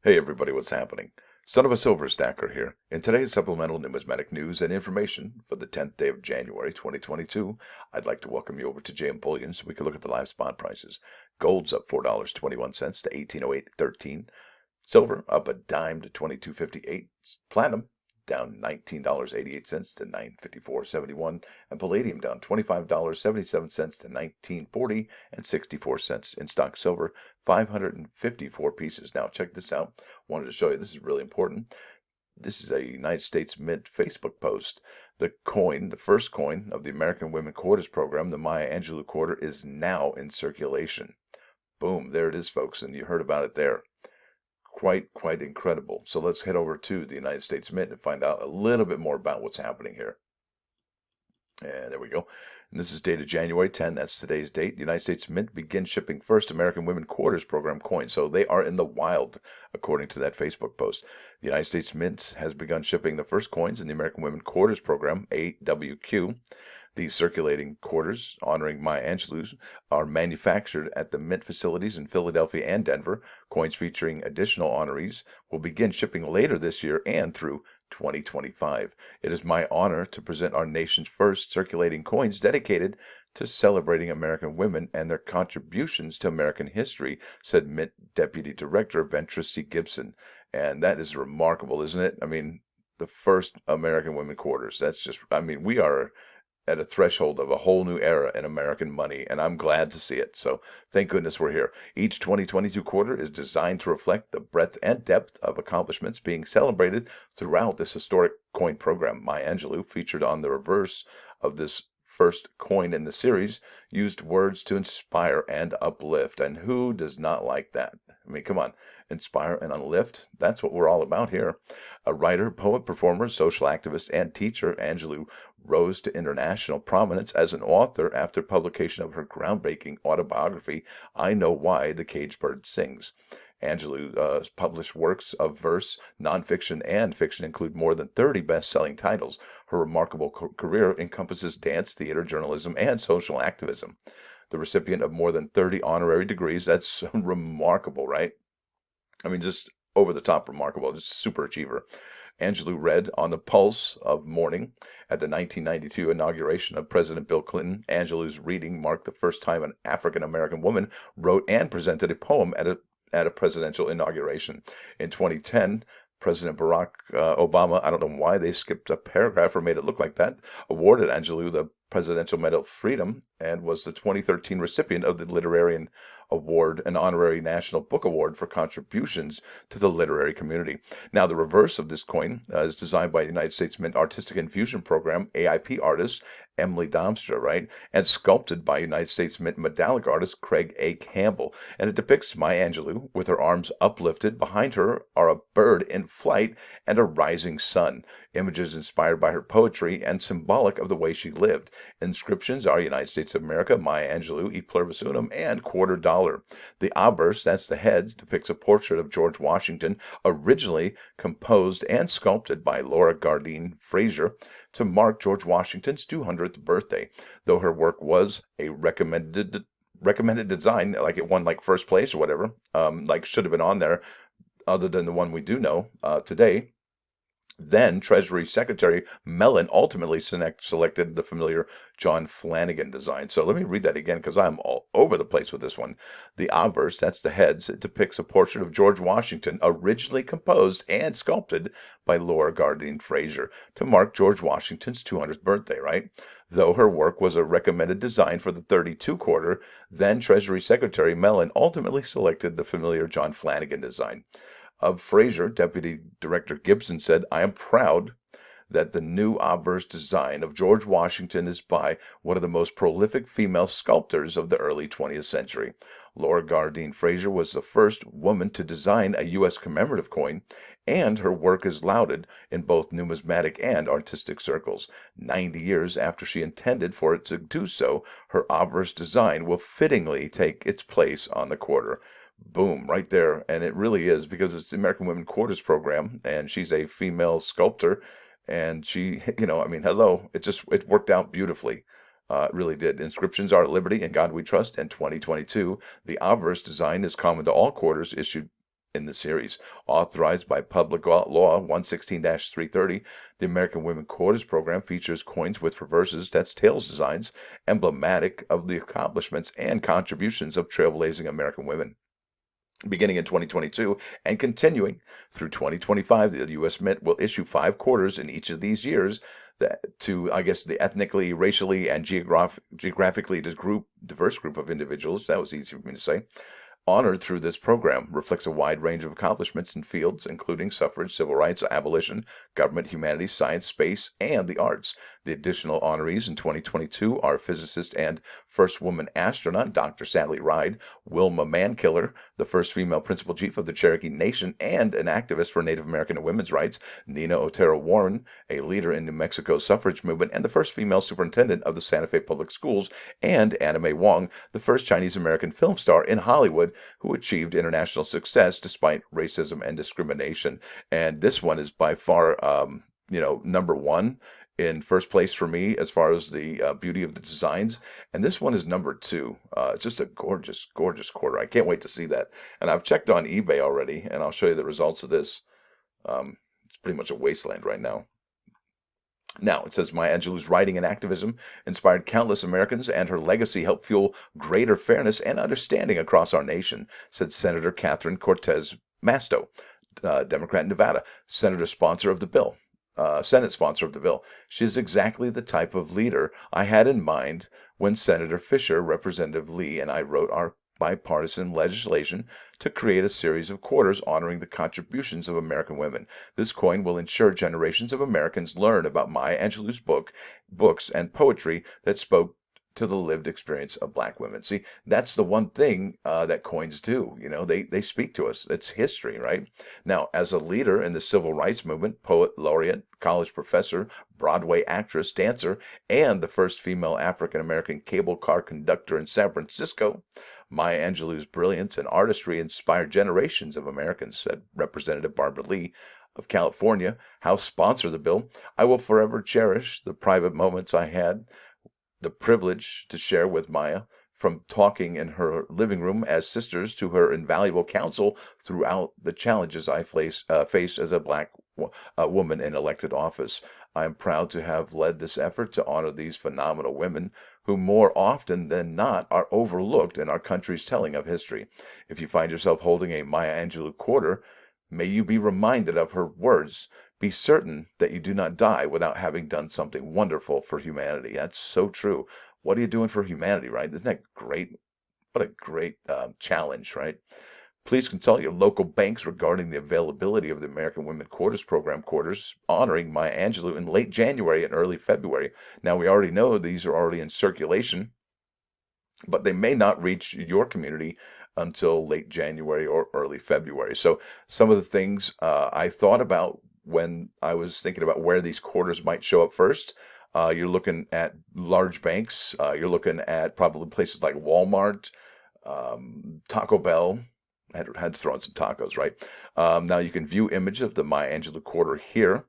Hey everybody, what's happening? Son of a Silver Stacker here. In today's supplemental numismatic news and information for the 10th day of January 2022, I'd like to welcome you over to JM Bullion so we can look at the live spot prices. Gold's up $4.21 to 1808.13. Silver up a dime to 22.58. Platinum down $19.88 to 954.71, and palladium down $25.77 to 1940 and 64 cents. In stock silver, 554 pieces. Now check this out. Wanted to show you, this is really important. This is a United States Mint Facebook post. The first coin of the American Women Quarters program, the Maya Angelou quarter, is now in circulation. Boom, there it is, folks, and you heard about it there. Quite incredible. So let's head over to the United States Mint and find out a little bit more about what's happening here. And there we go. And this is dated January 10. That's today's date. The United States Mint begins shipping first American Women Quarters program coins. So they are in the wild, according to that Facebook post. The United States Mint has begun shipping the first coins in the American Women Quarters program, AWQ. These circulating quarters honoring Maya Angelou are manufactured at the Mint facilities in Philadelphia and Denver. Coins featuring additional honorees will begin shipping later this year and through 2025. It is my honor to present our nation's first circulating coins dedicated to celebrating American women and their contributions to American history, said Mint Deputy Director Ventress C. Gibson. And that is remarkable, isn't it? I mean, the first American Women Quarters. That's just, we are at a threshold of a whole new era in American money, and I'm glad to see it. So thank goodness we're here. Each 2022 quarter is designed to reflect the breadth and depth of accomplishments being celebrated throughout this historic coin program. Maya Angelou, featured on the reverse of this first coin in the series, used words to inspire and uplift. And who does not like that? I mean, come on, inspire and uplift. That's what we're all about here. A writer, poet, performer, social activist, and teacher, Angelou rose to international prominence as an author after publication of her groundbreaking autobiography, I Know Why the Caged Bird Sings. Angelou published works of verse, nonfiction, and fiction include more than 30 best-selling titles. Her remarkable career encompasses dance, theater, journalism, and social activism. The recipient of more than 30 honorary degrees, that's remarkable, right? I mean, just over the top remarkable, just super achiever. Angelou read on the pulse of morning at the 1992 inauguration of President Bill Clinton. Angelou's reading marked the first time an African-American woman wrote and presented a poem at a presidential inauguration. In 2010, President Barack Obama, I don't know why they skipped a paragraph or made it look like that, awarded Angelou the Presidential Medal of Freedom and was the 2013 recipient of the Literarian Award, an honorary National Book Award for contributions to the literary community. Now, the reverse of this coin is designed by the United States Mint Artistic Infusion Program, AIP artist Emily Domstra, right? And sculpted by United States Mint medallic artist Craig A. Campbell. And it depicts Maya Angelou with her arms uplifted. Behind her are a bird in flight and a rising sun. Images inspired by her poetry and symbolic of the way she lived. Inscriptions are United States of America, Maya Angelou, E Pluribus Unum, and $quarter. The obverse, that's the head, depicts a portrait of George Washington, originally composed and sculpted by Laura Gardine Frazier to mark George Washington's 200th birthday. Though her work was a recommended design, like it won like first place or whatever, like should have been on there, other than the one we do know today. Then Treasury Secretary Mellon ultimately selected the familiar John Flanagan design. So let me read that again because I'm all over the place with this one. The obverse, that's the heads, it depicts a portrait of George Washington, originally composed and sculpted by Laura Gardine Frazier to mark George Washington's 200th birthday, right? Though her work was a recommended design for the 32 quarter, then Treasury Secretary Mellon ultimately selected the familiar John Flanagan design. Of Frazier, Deputy Director Gibson said, I am proud that the new obverse design of George Washington is by one of the most prolific female sculptors of the early 20th century. Laura Gardine Frazier was the first woman to design a U.S. commemorative coin, and her work is lauded in both numismatic and artistic circles. 90 years after she intended for it to do so, her obverse design will fittingly take its place on the quarter. Boom, right there. And it really is because it's the American Women Quarters program, and she's a female sculptor, and she, hello, it worked out beautifully. It really did. Inscriptions are Liberty and God We Trust, and 2022. The obverse design is common to all quarters issued in the series. Authorized by Public Law 116-330, the American Women Quarters Program features coins with reverses, that's tails designs, emblematic of the accomplishments and contributions of trailblazing American women. Beginning in 2022 and continuing through 2025, the U.S. Mint will issue 5 quarters in each of these years to, I guess, the ethnically, racially, and geographically diverse group of individuals. That was easy for me to say. Honored through this program reflects a wide range of accomplishments in fields including suffrage, civil rights, abolition, government, humanities, science, space, and the arts. The additional honorees in 2022 are physicist and first woman astronaut Dr. Sally Ride, Wilma Mankiller, the first female principal chief of the Cherokee Nation and an activist for Native American and women's rights, Nina Otero Warren, a leader in New Mexico's suffrage movement and the first female superintendent of the Santa Fe Public Schools, and Anna May Wong, the first Chinese American film star in Hollywood who achieved international success despite racism and discrimination. And this one is by far, number one in first place for me as far as the beauty of the designs. And this one is number 2. Just a gorgeous, gorgeous quarter. I can't wait to see that. And I've checked on eBay already, and I'll show you the results of this. It's pretty much a wasteland right now. Now, it says Maya Angelou's writing and activism inspired countless Americans, and her legacy helped fuel greater fairness and understanding across our nation, said Senator Catherine Cortez Masto, Democrat in Nevada, Senate sponsor of the bill. She is exactly the type of leader I had in mind when Senator Fisher, Representative Lee, and I wrote our bipartisan legislation to create a series of quarters honoring the contributions of American women. This coin will ensure generations of Americans learn about Maya Angelou's books and poetry that spoke to the lived experience of Black women. See, that's the one thing that coins do. They speak to us. It's history, right? Now, as a leader in the civil rights movement, poet laureate, college professor, Broadway actress, dancer, and the first female African-American cable car conductor in San Francisco, Maya Angelou's brilliance and artistry inspired generations of Americans, said Representative Barbara Lee of California, House sponsor of the bill. I will forever cherish the private moments I had the privilege to share with Maya, from talking in her living room as sisters to her invaluable counsel throughout the challenges I face as a Black woman in elected office. I am proud to have led this effort to honor these phenomenal women who more often than not are overlooked in our country's telling of history. If you find yourself holding a Maya Angelou quarter, may you be reminded of her words. Be certain that you do not die without having done something wonderful for humanity. That's so true. What are you doing for humanity, right? Isn't that great? What a great challenge, right? Please consult your local banks regarding the availability of the American Women Quarters Program quarters honoring Maya Angelou in late January and early February. Now, we already know these are already in circulation, but they may not reach your community until late January or early February. So some of the things I thought about when I was thinking about where these quarters might show up first, you're looking at large banks. You're looking at probably places like Walmart, Taco Bell. Had to throw in some tacos, right? Now you can view images of the Maya Angelou quarter here,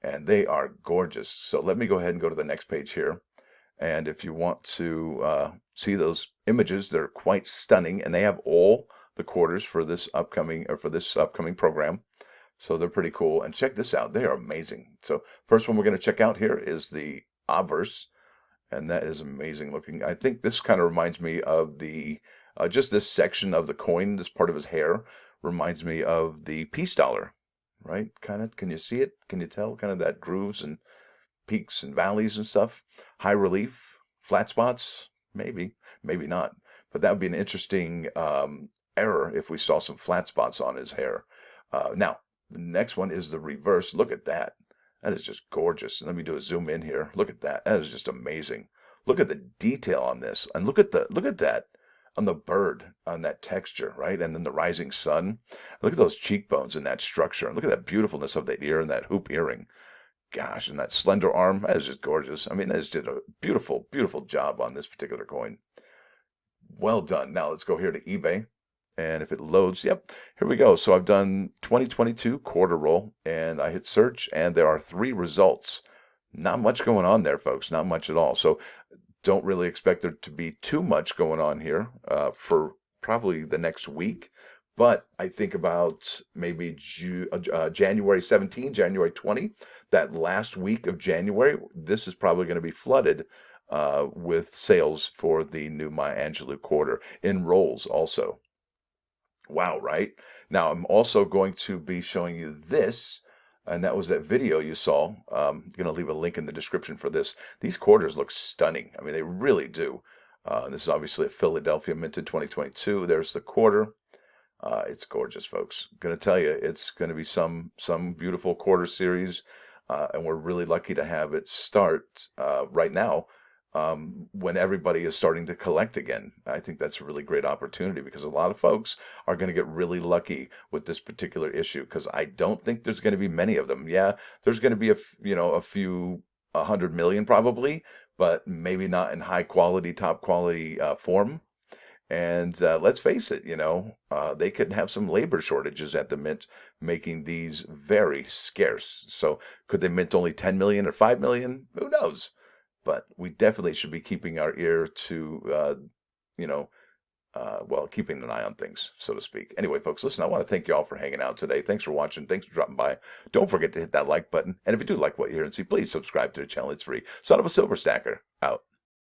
and they are gorgeous. So let me go ahead and go to the next page here. And if you want to see those images, they're quite stunning, and they have all the quarters for this upcoming program. So they're pretty cool. And check this out. They are amazing. So first one we're going to check out here is the obverse, and that is amazing looking. I think this kind of reminds me of the just this section of the coin, this part of his hair reminds me of the peace dollar, right? Kind of, can you see it? Can you tell kind of that grooves and peaks and valleys and stuff? High relief, flat spots, maybe not. But that would be an interesting error if we saw some flat spots on his hair. Now, the next one is the reverse. Look at that. That is just gorgeous. Let me do a zoom in here. Look at that. That is just amazing. Look at the detail on this, and look at that on the bird, on that texture, right? And then the rising sun. Look at those cheekbones and that structure, and look at that beautifulness of the ear and that hoop earring. Gosh, and that slender arm. That is just gorgeous. I mean, that is just a beautiful, beautiful job on this particular coin. Well done. Now let's go here to eBay. And if it loads, yep, here we go. So I've done 2022 quarter roll, and I hit search, and there are 3 results. Not much going on there, folks. Not much at all. So don't really expect there to be too much going on here for probably the next week. But I think about maybe January 17, January 20, that last week of January, this is probably going to be flooded with sales for the new My Angelou quarter in rolls also. Wow, right? Now I'm also going to be showing you this, and that was that video you saw. I'm going to leave a link in the description for this. These quarters look stunning. I mean, they really do. This is obviously a Philadelphia minted 2022. There's the quarter. It's gorgeous, folks. Gonna tell you, it's gonna be some beautiful quarter series, and we're really lucky to have it start right now when everybody is starting to collect again. I think that's a really great opportunity because a lot of folks are going to get really lucky with this particular issue because I don't think there's going to be many of them. Yeah, there's going to be a few 100 million probably, but maybe not in high quality, top quality form. And let's face it, they could have some labor shortages at the mint, making these very scarce. So could they mint only 10 million or 5 million? Who knows? But we definitely should be keeping our ear to, you know, well, keeping an eye on things, so to speak. Anyway, folks, listen, I want to thank you all for hanging out today. Thanks for watching. Thanks for dropping by. Don't forget to hit that like button. And if you do like what you hear and see, please subscribe to the channel. It's free. Son of a Silver Stacker, out.